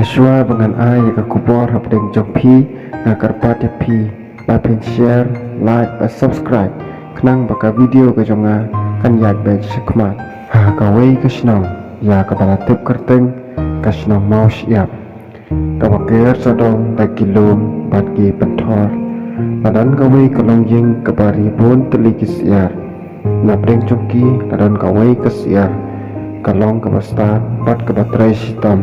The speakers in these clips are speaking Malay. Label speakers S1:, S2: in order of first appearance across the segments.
S1: Hashwa dengan ai yang kupor hapdeng jompi ngagar pat pi lapin share like dan subscribe kenang baka video ke jonga kan yak bej sekmat ha kawai ke snong ya ka balatip kerteng ka snong mau siap ka bakir sadong ta kilum bat ki pentor badan kawai kalong yeng ka bari bon teliki siar na breng jomki badan kawai ke siar kalong ka basta bat ka batrai sitam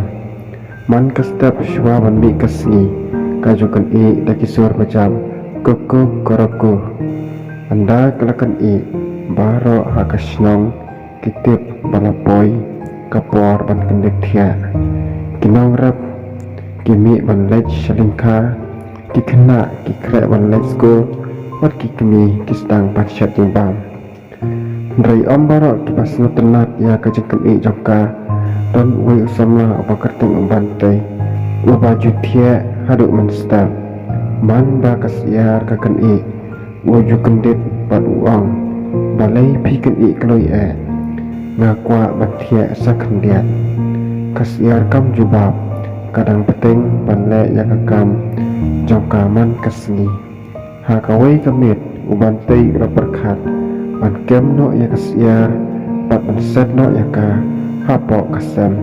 S1: man ka step shwa ban mi kasni ka jukan e da kisur macam koko koroko anda kelakan e baro hakasnong kitip balapoi kapor ban kendek thia kinong rap kimi ban lech shalingka kikena kikre ban let's go wat kikmi kistang patchat yumbam Ndrai baro kipasno tenat ya ka jukan e jokka dan wei usamla apa kerteng bantai ubaju thia haduk menstap man ba kasiar ka kan e woju kendit pat uang balai pi kan e kloi e ngakwa ban thia sakhandiat kasiar kam jubab kadang peteng ban le ya kakam jongka man kasni ha kawai kamit ubantai raperkhat ban kemno ya kasiar pat ban set no ya ka hapok kasem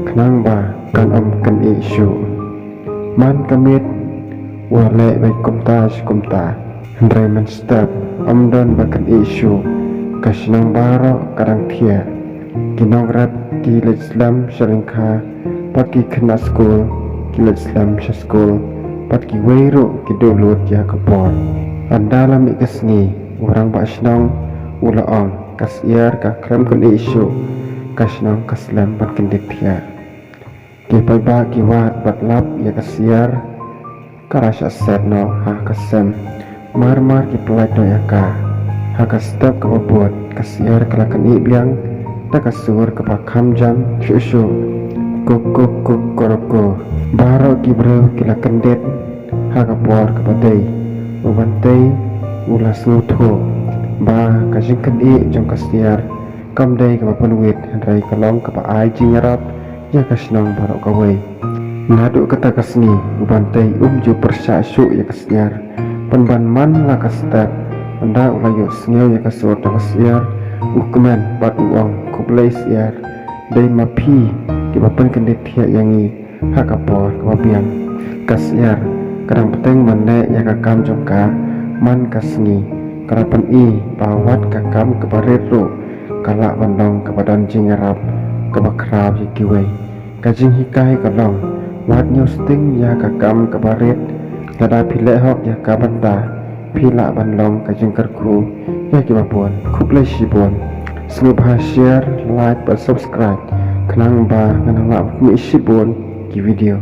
S1: kenang ba kan kan isu man kamit wale baik kumta Ndrai man step don ba kan isu kasnang baro kadang thia kinong rat ki Islam shalingka paki kena school ki Islam school paki weiru ki dolut ya kapor andalam ikasni orang ba snong ulaong kasiar ka krem kan isu kasnong kaslam bat kendik thia ki pai ba ki wat bat lap ya kasiar karasha set no ha kasem mar ki pelai no ya ka ha kastap ka buat kasiar kalakan i biang ta kasur ka pakam jam shushu kok koroko baro ki bro kila kendet ha ka por ka badai ubantai ula sutho ba kasingkan i jong kasiar kam day ka panuwit rai kalong ka paai jinyarap ya kasnong baro kawai nadu kata kasni ubantai ju persya su ya kasnyar penban man la kastap anda ulayo snyo ya kasur ta kasyar ukmen bat uang kublai siar dai mapi ki bapan kendit thia yangi hakapor kabiang kasyar kadang peteng mande ya kakam jongka man kasni karapan i bawat kakam kebareru kalak bandong kebadan jingarap kebakrab yikiwei kajing hikai kalong wat nyusting ya kakam kebaret kada pilek hok ya kabanta pila bandong kajing kerku ya kibapun kuplai shibun snup share like dan subscribe kenang ba nganang mi shibun ki video